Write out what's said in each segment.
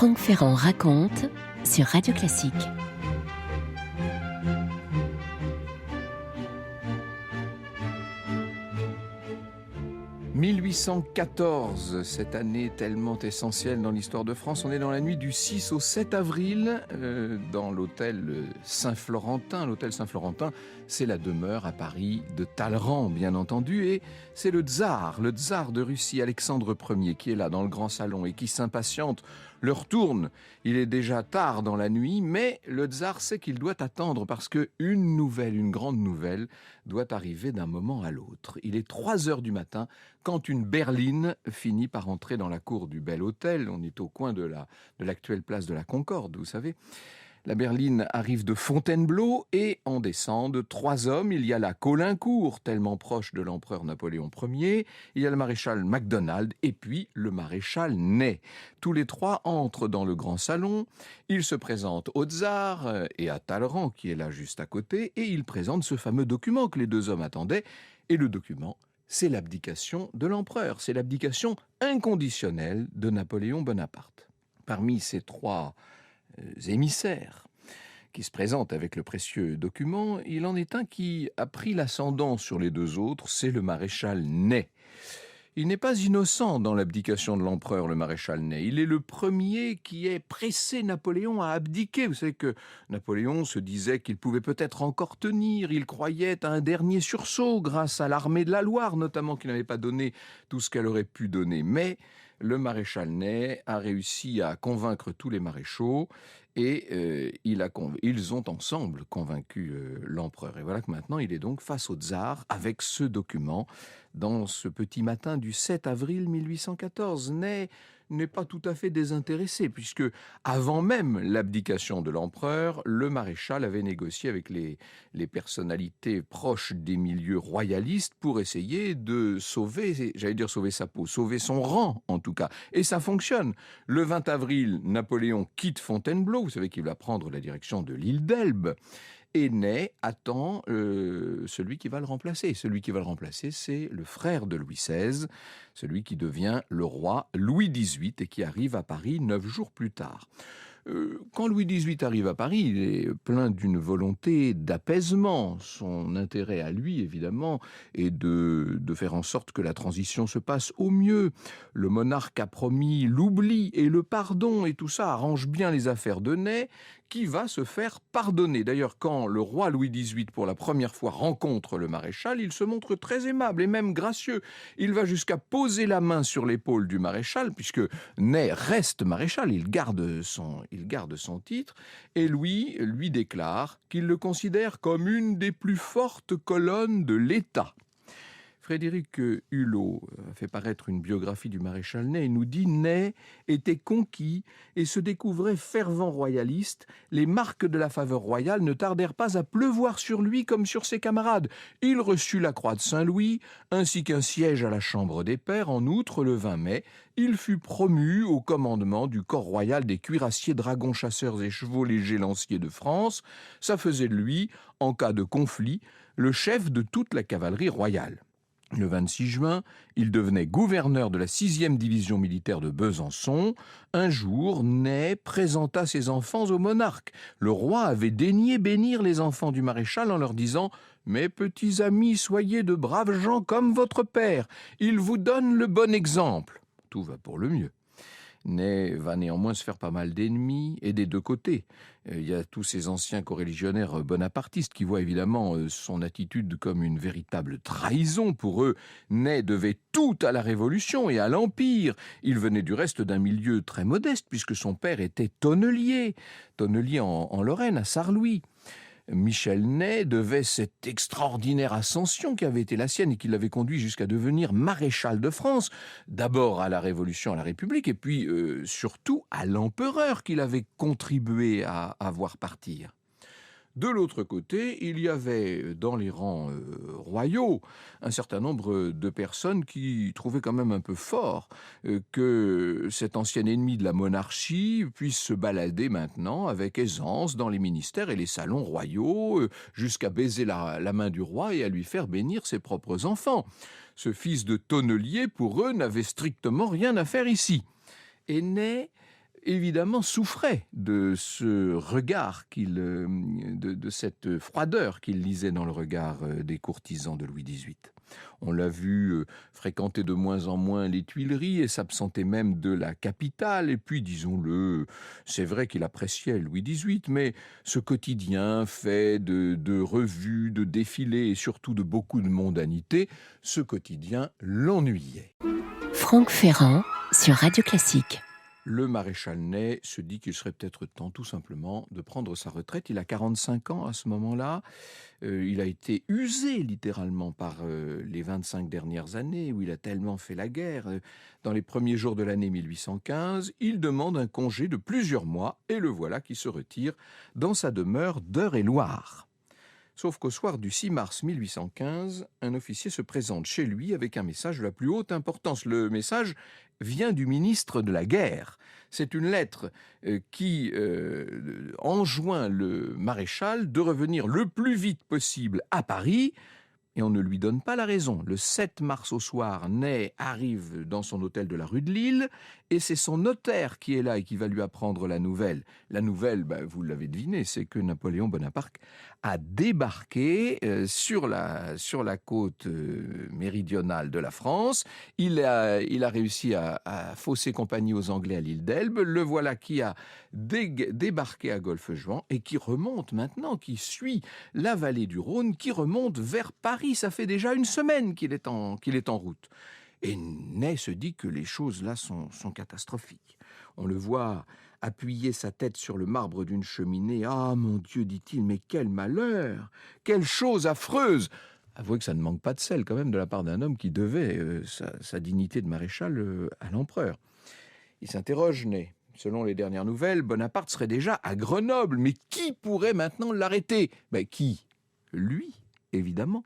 Franck Ferrand raconte sur Radio Classique. « 1814, cette année tellement essentielle dans l'histoire de France. On est dans la nuit du 6 au 7 avril, dans l'hôtel Saint-Florentin. L'hôtel Saint-Florentin, c'est la demeure à Paris de Talleyrand, bien entendu. Et c'est le tsar de Russie, Alexandre Ier, qui est là dans le grand salon et qui s'impatiente. L'heure tourne, il est déjà tard dans la nuit, mais le tsar sait qu'il doit attendre parce une grande nouvelle, doit arriver d'un moment à l'autre. Il est 3 heures du matin quand une berline finit par entrer dans la cour du bel hôtel. On est au coin de l'actuelle place de la Concorde, vous savez. La berline arrive de Fontainebleau et en descendent 3 hommes. Il y a la Caulaincourt, tellement proche de l'empereur Napoléon Ier. Il y a le maréchal Macdonald et puis le maréchal Ney. Tous les 3 entrent dans le grand salon. Ils se présentent au tsar et à Talleyrand, qui est là juste à côté, et ils présentent ce fameux document que les 2 hommes attendaient. Et le document, c'est l'abdication de l'empereur. C'est l'abdication inconditionnelle de Napoléon Bonaparte. Parmi ces 3 émissaires qui se présentent avec le précieux document, il en est un qui a pris l'ascendant sur les 2 autres, c'est le maréchal Ney. Il n'est pas innocent dans l'abdication de l'empereur, le maréchal Ney. Il est le premier qui ait pressé Napoléon à abdiquer. Vous savez que Napoléon se disait qu'il pouvait peut-être encore tenir. Il croyait à un dernier sursaut grâce à l'armée de la Loire, notamment, qui n'avait pas donné tout ce qu'elle aurait pu donner. Mais le maréchal Ney a réussi à convaincre tous les maréchaux et ils ont ensemble convaincu l'empereur. Et voilà que maintenant, il est donc face au tsar avec ce document dans ce petit matin du 7 avril 1814. Ney n'est pas tout à fait désintéressé, puisque avant même l'abdication de l'empereur, le maréchal avait négocié avec les personnalités proches des milieux royalistes pour essayer de sauver sa peau, sauver son rang en tout cas. Et ça fonctionne. Le 20 avril, Napoléon quitte Fontainebleau, vous savez qu'il va prendre la direction de l'île d'Elbe. Et Ney attend celui qui va le remplacer. Celui qui va le remplacer, c'est le frère de Louis XVI, celui qui devient le roi Louis XVIII et qui arrive à Paris 9 jours plus tard. Quand Louis XVIII arrive à Paris, il est plein d'une volonté d'apaisement. Son intérêt à lui, évidemment, est de faire en sorte que la transition se passe au mieux. Le monarque a promis l'oubli et le pardon, et tout ça arrange bien les affaires de Ney, qui va se faire pardonner. D'ailleurs, quand le roi Louis XVIII, pour la première fois, rencontre le maréchal, il se montre très aimable et même gracieux. Il va jusqu'à poser la main sur l'épaule du maréchal, puisque Ney reste maréchal, il garde son titre, et lui déclare qu'il le considère comme une des plus fortes colonnes de l'État. Frédéric Hulot a fait paraître une biographie du maréchal Ney et nous dit « Ney était conquis et se découvrait fervent royaliste. Les marques de la faveur royale ne tardèrent pas à pleuvoir sur lui comme sur ses camarades. Il reçut la croix de Saint-Louis ainsi qu'un siège à la Chambre des Pairs. En outre, le 20 mai, il fut promu au commandement du corps royal des cuirassiers, dragons, chasseurs et chevaux légers lanciers de France. Ça faisait de lui, en cas de conflit, le chef de toute la cavalerie royale. » Le 26 juin, il devenait gouverneur de la 6e division militaire de Besançon. Un jour, Ney présenta ses enfants au monarque. Le roi avait daigné bénir les enfants du maréchal en leur disant « Mes petits amis, soyez de braves gens comme votre père. Il vous donne le bon exemple. » Tout va pour le mieux. Ney va néanmoins se faire pas mal d'ennemis, et des 2 côtés. Il y a tous ces anciens coreligionnaires bonapartistes qui voient évidemment son attitude comme une véritable trahison. Pour eux, Ney devait tout à la Révolution et à l'Empire. Il venait du reste d'un milieu très modeste, puisque son père était tonnelier en Lorraine, à Sarrelouis. Michel Ney devait cette extraordinaire ascension qui avait été la sienne et qui l'avait conduit jusqu'à devenir maréchal de France, d'abord à la Révolution, à la République, et puis surtout à l'empereur qu'il avait contribué à voir partir. De l'autre côté, il y avait dans les rangs royaux un certain nombre de personnes qui trouvaient quand même un peu fort que cet ancien ennemi de la monarchie puisse se balader maintenant avec aisance dans les ministères et les salons royaux, jusqu'à baiser la main du roi et à lui faire bénir ses propres enfants. Ce fils de tonnelier, pour eux, n'avait strictement rien à faire ici. Et Ney évidemment, souffrait de ce regard de cette froideur qu'il lisait dans le regard des courtisans de Louis XVIII. On l'a vu fréquenter de moins en moins les Tuileries et s'absenter même de la capitale. Et puis, disons-le, c'est vrai qu'il appréciait Louis XVIII, mais ce quotidien fait de revues, de défilés et surtout de beaucoup de mondanité, ce quotidien l'ennuyait. Franck Ferrand sur Radio Classique. Le maréchal Ney se dit qu'il serait peut-être temps tout simplement de prendre sa retraite. Il a 45 ans à ce moment-là. Il a été usé littéralement par les 25 dernières années où il a tellement fait la guerre. Dans les premiers jours de l'année 1815, il demande un congé de plusieurs mois et le voilà qui se retire dans sa demeure d'Eure-et-Loir. Sauf qu'au soir du 6 mars 1815, un officier se présente chez lui avec un message de la plus haute importance. Le message vient du ministre de la Guerre. C'est une lettre qui enjoint le maréchal de revenir le plus vite possible à Paris. Et on ne lui donne pas la raison. Le 7 mars au soir, Ney arrive dans son hôtel de la rue de Lille et c'est son notaire qui est là et qui va lui apprendre la nouvelle. La nouvelle, vous l'avez deviné, c'est que Napoléon Bonaparte a débarqué sur la côte méridionale de la France. Il a réussi à fausser compagnie aux Anglais à l'île d'Elbe. Le voilà qui a débarqué à Golfe-Juan et qui remonte maintenant, qui suit la vallée du Rhône, qui remonte vers Paris. Ça fait déjà une semaine qu'il est en route. Et Ney se dit que les choses là sont catastrophiques. On le voit appuyer sa tête sur le marbre d'une cheminée. « Ah, mon Dieu, dit-il, mais quel malheur! Quelle chose affreuse !» Avouez que ça ne manque pas de sel quand même de la part d'un homme qui devait sa dignité de maréchal à l'empereur. Il s'interroge, Ney. Selon les dernières nouvelles, Bonaparte serait déjà à Grenoble. Mais qui pourrait maintenant l'arrêter ? Qui ? Lui, évidemment.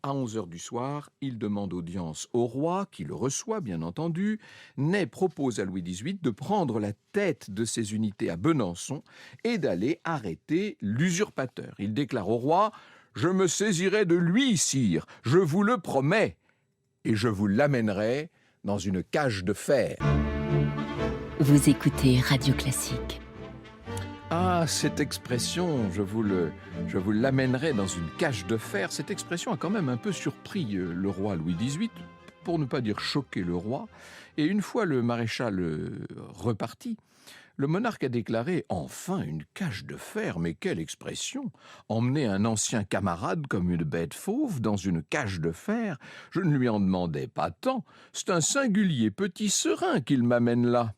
À 11h du soir, il demande audience au roi, qui le reçoit, bien entendu. Ney propose à Louis XVIII de prendre la tête de ses unités à Besançon et d'aller arrêter l'usurpateur. Il déclare au roi « Je me saisirai de lui, sire, je vous le promets, et je vous l'amènerai dans une cage de fer. » Vous écoutez Radio Classique. Ah, cette expression, je vous l'amènerai dans une cage de fer, cette expression a quand même un peu surpris le roi Louis XVIII, pour ne pas dire choqué le roi. Et une fois le maréchal reparti, le monarque a déclaré « Enfin, une cage de fer, mais quelle expression ! Emmener un ancien camarade comme une bête fauve dans une cage de fer, je ne lui en demandais pas tant. C'est un singulier petit serin qu'il m'amène là. »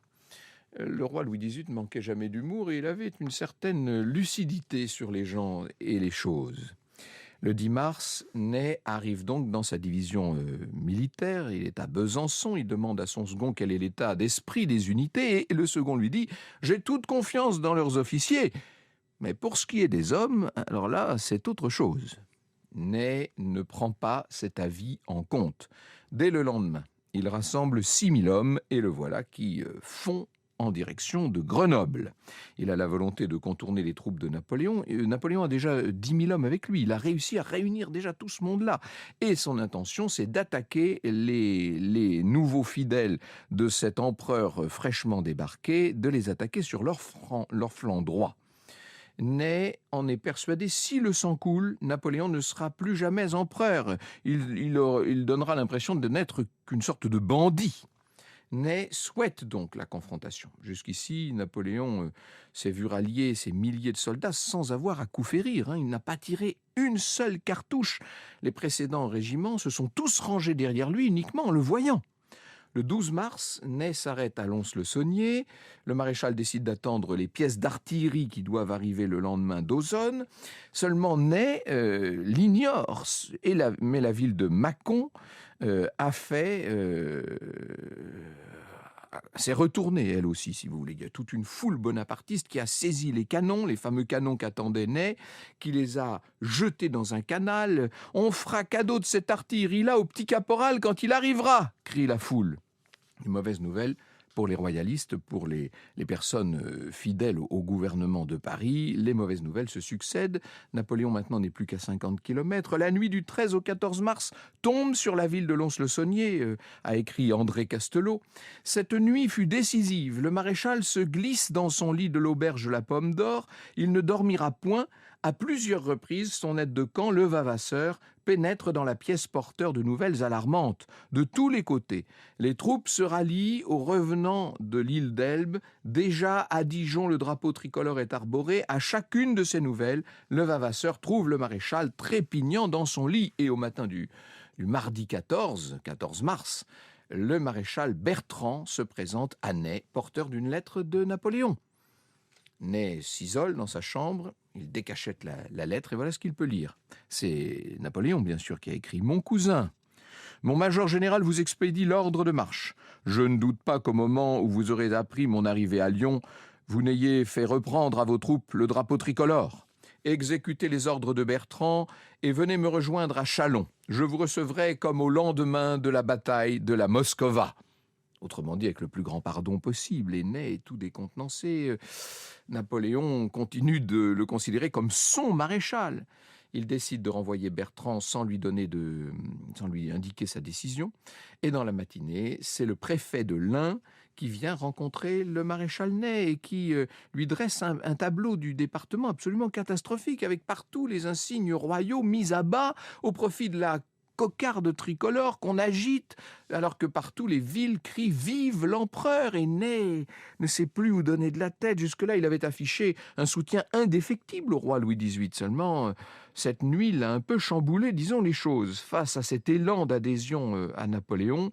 Le roi Louis XVIII ne manquait jamais d'humour et il avait une certaine lucidité sur les gens et les choses. Le 10 mars, Ney arrive donc dans sa division militaire. Il est à Besançon. Il demande à son second quel est l'état d'esprit des unités. Et le second lui dit « J'ai toute confiance dans leurs officiers. Mais pour ce qui est des hommes, alors là, c'est autre chose. » Ney ne prend pas cet avis en compte. Dès le lendemain, il rassemble 6000 hommes et le voilà qui fond en direction de Grenoble. Il a la volonté de contourner les troupes de Napoléon. Napoléon a déjà 10 000 hommes avec lui. Il a réussi à réunir déjà tout ce monde-là. Et son intention, c'est d'attaquer les nouveaux fidèles de cet empereur fraîchement débarqué, de les attaquer sur leur flanc droit. Ney en est persuadé, si le sang coule, Napoléon ne sera plus jamais empereur. Il donnera l'impression de n'être qu'une sorte de bandit. Ney souhaite donc la confrontation. Jusqu'ici, Napoléon s'est vu rallier ses milliers de soldats sans avoir à coup férir. Il n'a pas tiré une seule cartouche. Les précédents régiments se sont tous rangés derrière lui uniquement en le voyant. Le 12 mars, Ney s'arrête à Lons-le-Saunier. Le maréchal décide d'attendre les pièces d'artillerie qui doivent arriver le lendemain d'Aussonne. Seulement Ney l'ignore, mais la ville de Mâcon s'est retournée, elle aussi, si vous voulez. Il y a toute une foule bonapartiste qui a saisi les canons, les fameux canons qu'attendait Ney, qui les a jetés dans un canal. « On fera cadeau de cette artillerie-là au petit caporal quand il arrivera !» crie la foule. Une mauvaise nouvelle, Pour les royalistes, pour les personnes fidèles au gouvernement de Paris, les mauvaises nouvelles se succèdent. Napoléon maintenant n'est plus qu'à 50 km. La nuit du 13 au 14 mars tombe sur la ville de Lons-le-Saunier, a écrit André Castelot. Cette nuit fut décisive. Le maréchal se glisse dans son lit de l'auberge de la Pomme d'Or. Il ne dormira point. À plusieurs reprises, son aide de camp, le Vavasseur, pénètre dans la pièce porteur de nouvelles alarmantes. De tous les côtés, les troupes se rallient aux revenants de l'île d'Elbe. Déjà à Dijon, le drapeau tricolore est arboré. À chacune de ces nouvelles, le Vavasseur trouve le maréchal trépignant dans son lit. Et au matin du mardi 14 mars, le maréchal Bertrand se présente à Ney, porteur d'une lettre de Napoléon. Ney s'isole dans sa chambre, il décachette la lettre et voilà ce qu'il peut lire. C'est Napoléon, bien sûr, qui a écrit « Mon cousin, mon major général vous expédie l'ordre de marche. Je ne doute pas qu'au moment où vous aurez appris mon arrivée à Lyon, vous n'ayez fait reprendre à vos troupes le drapeau tricolore. Exécutez les ordres de Bertrand et venez me rejoindre à Châlons. Je vous recevrai comme au lendemain de la bataille de la Moskova. » Autrement dit, avec le plus grand pardon possible. Et Ney est tout décontenancé. Napoléon continue de le considérer comme son maréchal. Il décide de renvoyer Bertrand sans lui indiquer sa décision. Et dans la matinée, c'est le préfet de l'Ain qui vient rencontrer le maréchal Ney et qui lui dresse un tableau du département absolument catastrophique, avec partout les insignes royaux mis à bas au profit de la cocarde tricolore qu'on agite, alors que partout les villes crient « Vive l'empereur !» et Ney ne sait plus où donner de la tête. Jusque-là, il avait affiché un soutien indéfectible au roi Louis XVIII. Seulement, cette nuit l'a un peu chamboulé, disons les choses. Face à cet élan d'adhésion à Napoléon,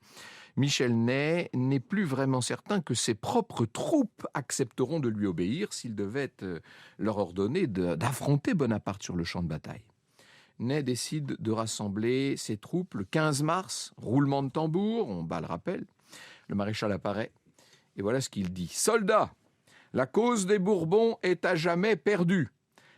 Michel Ney n'est plus vraiment certain que ses propres troupes accepteront de lui obéir s'il devait leur ordonner d'affronter Bonaparte sur le champ de bataille. Ney décide de rassembler ses troupes le 15 mars, roulement de tambour, on bat le rappel. Le maréchal apparaît et voilà ce qu'il dit. « Soldats, la cause des Bourbons est à jamais perdue.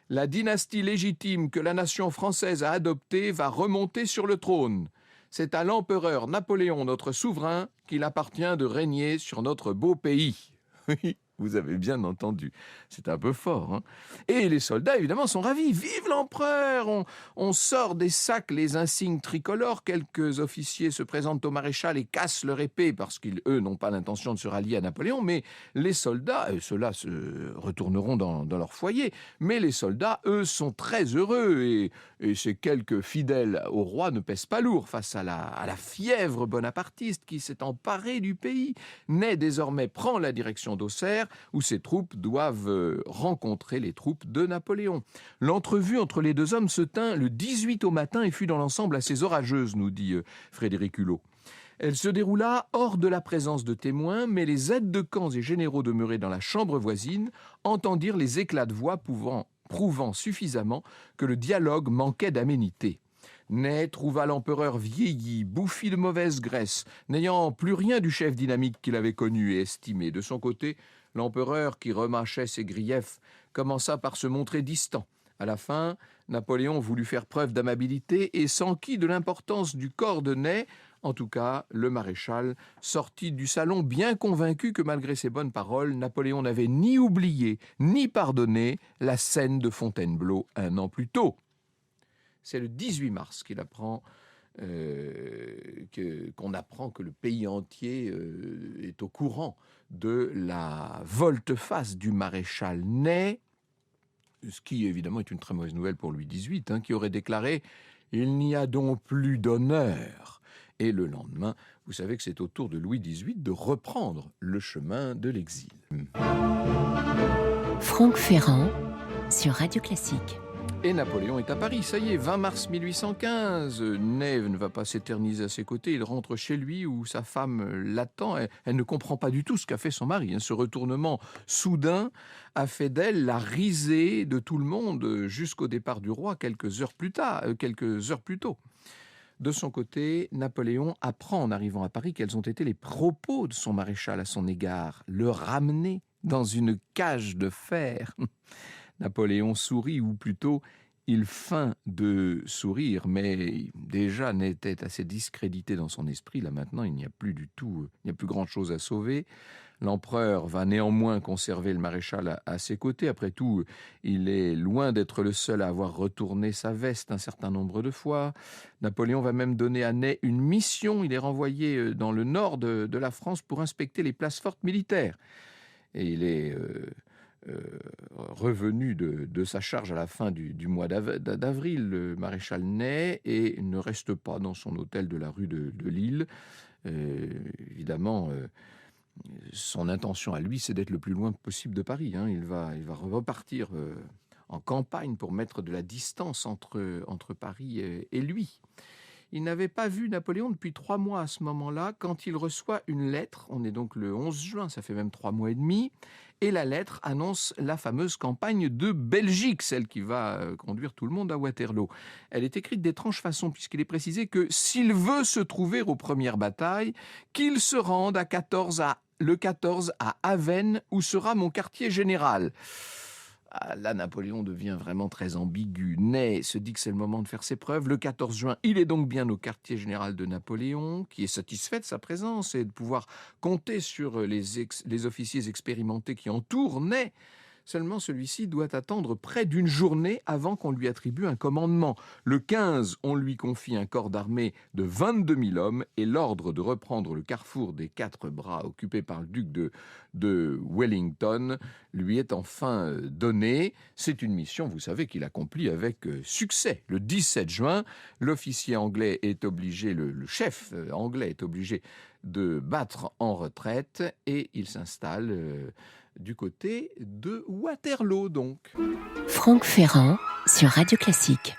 La dynastie légitime que la nation française a adoptée va remonter sur le trône. C'est à l'empereur Napoléon, notre souverain, qu'il appartient de régner sur notre beau pays. » Oui, vous avez bien entendu. C'est un peu fort, hein. Et les soldats, évidemment, sont ravis. Vive l'empereur! On sort des sacs les insignes tricolores. Quelques officiers se présentent au maréchal et cassent leur épée parce qu'eux n'ont pas l'intention de se rallier à Napoléon. Mais les soldats, ceux-là se retourneront dans leur foyer. Mais les soldats, eux, sont très heureux. Et ces quelques fidèles au roi ne pèsent pas lourd face à la fièvre bonapartiste qui s'est emparée du pays. Ney, désormais, prend la direction d'Auxerre, où ses troupes doivent rencontrer les troupes de Napoléon. L'entrevue entre les deux hommes se tint le 18 au matin et fut dans l'ensemble assez orageuse, nous dit Frédéric Hulot. Elle se déroula hors de la présence de témoins, mais les aides de camps et généraux demeurés dans la chambre voisine entendirent les éclats de voix prouvant suffisamment que le dialogue manquait d'aménité. Ney trouva l'empereur vieilli, bouffi de mauvaise graisse, n'ayant plus rien du chef dynamique qu'il avait connu et estimé. De son côté, l'empereur, qui remâchait ses griefs, commença par se montrer distant. À la fin, Napoléon voulut faire preuve d'amabilité et s'enquit de l'importance du corps de Ney. En tout cas, le maréchal sortit du salon bien convaincu que malgré ses bonnes paroles, Napoléon n'avait ni oublié ni pardonné la scène de Fontainebleau un an plus tôt. C'est le 18 mars qu'on apprend que le pays entier est au courant de la volte-face du maréchal Ney, ce qui évidemment est une très mauvaise nouvelle pour Louis XVIII, qui aurait déclaré « Il n'y a donc plus d'honneur ». Et le lendemain, vous savez que c'est au tour de Louis XVIII de reprendre le chemin de l'exil. Franck Ferrand sur Radio Classique. Et Napoléon est à Paris, ça y est, 20 mars 1815. Ney ne va pas s'éterniser à ses côtés, il rentre chez lui où sa femme l'attend. Elle ne comprend pas du tout ce qu'a fait son mari. Ce retournement soudain a fait d'elle la risée de tout le monde jusqu'au départ du roi quelques heures plus tôt. De son côté, Napoléon apprend en arrivant à Paris quels ont été les propos de son maréchal à son égard, le ramener dans une cage de fer. Napoléon sourit, ou plutôt, il feint de sourire, mais déjà n'était assez discrédité dans son esprit. Là maintenant, il n'y a plus grand-chose à sauver. L'empereur va néanmoins conserver le maréchal à ses côtés. Après tout, il est loin d'être le seul à avoir retourné sa veste un certain nombre de fois. Napoléon va même donner à Ney une mission. Il est renvoyé dans le nord de la France pour inspecter les places fortes militaires. Et il est revenu de sa charge à la fin du mois d'avril, le maréchal Ney, et ne reste pas dans son hôtel de la rue de Lille. Évidemment, son intention à lui, c'est d'être le plus loin possible de Paris. Il va repartir en campagne pour mettre de la distance entre Paris et lui. Il n'avait pas vu Napoléon depuis 3 mois à ce moment-là, quand il reçoit une lettre. On est donc le 11 juin, ça fait même 3 mois et demi. Et la lettre annonce la fameuse campagne de Belgique, celle qui va conduire tout le monde à Waterloo. Elle est écrite d'étrange façon, puisqu'il est précisé que s'il veut se trouver aux premières batailles, qu'il se rende le 14 à Avesnes, où sera mon quartier général. Là, Napoléon devient vraiment très ambigu. Ney se dit que c'est le moment de faire ses preuves. Le 14 juin, il est donc bien au quartier général de Napoléon, qui est satisfait de sa présence et de pouvoir compter sur les officiers expérimentés qui entourent Ney. Seulement, celui-ci doit attendre près d'une journée avant qu'on lui attribue un commandement. Le 15, on lui confie un corps d'armée de 22 000 hommes et l'ordre de reprendre le carrefour des 4 bras occupé par le duc de Wellington lui est enfin donné. C'est une mission, vous savez, qu'il accomplit avec succès. Le 17 juin, l'officier anglais est obligé, le chef anglais est obligé de battre en retraite et il s'installe du côté de Waterloo, donc. Franck Ferrand sur Radio Classique.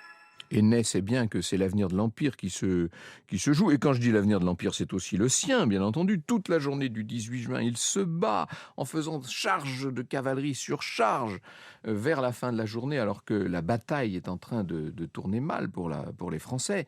Et Ney sait bien que c'est l'avenir de l'Empire qui se joue. Et quand je dis l'avenir de l'Empire, c'est aussi le sien, bien entendu. Toute la journée du 18 juin, il se bat en faisant charge de cavalerie sur charge vers la fin de la journée, alors que la bataille est en train de tourner mal pour les Français.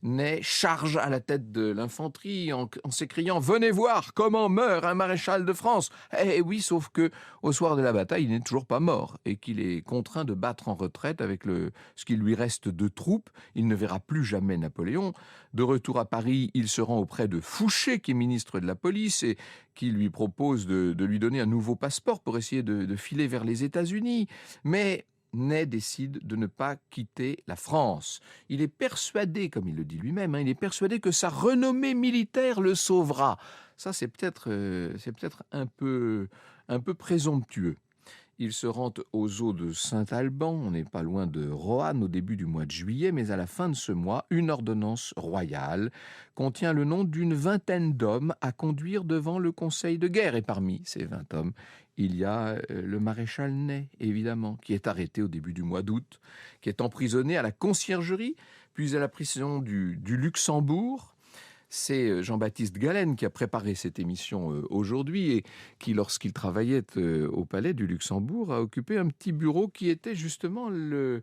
Ney charge à la tête de l'infanterie en s'écriant « Venez voir comment meurt un maréchal de France !» Eh oui, sauf que au soir de la bataille, il n'est toujours pas mort et qu'il est contraint de battre en retraite avec ce qui lui reste de troupes. Il ne verra plus jamais Napoléon. De retour à Paris, il se rend auprès de Fouché, qui est ministre de la police et qui lui propose de lui donner un nouveau passeport pour essayer de filer vers les États-Unis. Mais Ney décide de ne pas quitter la France. Il est persuadé, comme il le dit lui-même, il est persuadé que sa renommée militaire le sauvera. Ça, c'est peut-être un peu présomptueux. Il se rend aux eaux de Saint-Alban, on n'est pas loin de Roanne au début du mois de juillet, mais à la fin de ce mois, une ordonnance royale contient le nom d'une 20aine d'hommes à conduire devant le conseil de guerre. Et parmi ces 20 hommes, il y a le maréchal Ney, évidemment, qui est arrêté au début du mois d'août, qui est emprisonné à la conciergerie, puis à la prison du Luxembourg. C'est Jean-Baptiste Galen qui a préparé cette émission aujourd'hui et qui, lorsqu'il travaillait au palais du Luxembourg, a occupé un petit bureau qui était justement le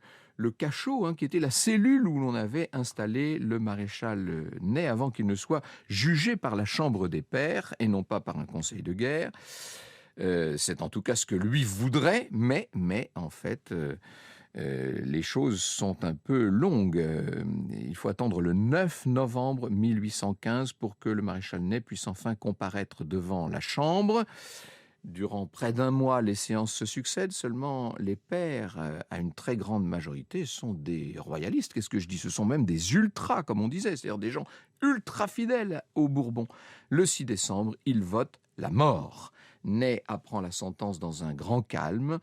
cachot, qui était la cellule où l'on avait installé le maréchal Ney avant qu'il ne soit jugé par la Chambre des Pairs et non pas par un conseil de guerre. C'est en tout cas ce que lui voudrait, mais en fait... les choses sont un peu longues. Il faut attendre le 9 novembre 1815 pour que le maréchal Ney puisse enfin comparaître devant la Chambre. Durant près d'un mois, les séances se succèdent. Seulement, les pairs, à une très grande majorité, sont des royalistes. Qu'est-ce que je dis ? Ce sont même des ultras, comme on disait, c'est-à-dire des gens ultra fidèles aux Bourbons. Le 6 décembre, ils votent la mort. Ney apprend la sentence dans un grand calme.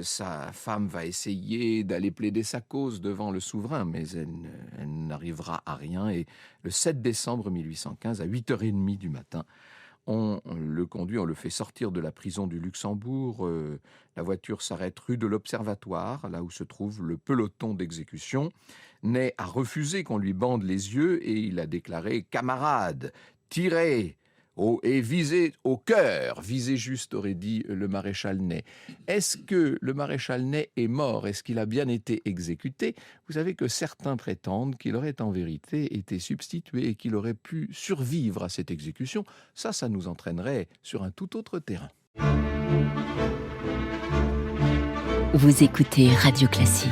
Sa femme va essayer d'aller plaider sa cause devant le souverain, mais elle n'arrivera à rien. Et le 7 décembre 1815, à 8h30 du matin, on le conduit, on le fait sortir de la prison du Luxembourg. La voiture s'arrête rue de l'Observatoire, là où se trouve le peloton d'exécution. Ney a refusé qu'on lui bande les yeux et il a déclaré « Camarades, tirez !» et visez au cœur, visez juste, aurait dit le maréchal Ney. Est-ce que le maréchal Ney est mort ? Est-ce qu'il a bien été exécuté ? Vous savez que certains prétendent qu'il aurait en vérité été substitué et qu'il aurait pu survivre à cette exécution. Ça nous entraînerait sur un tout autre terrain. Vous écoutez Radio Classique.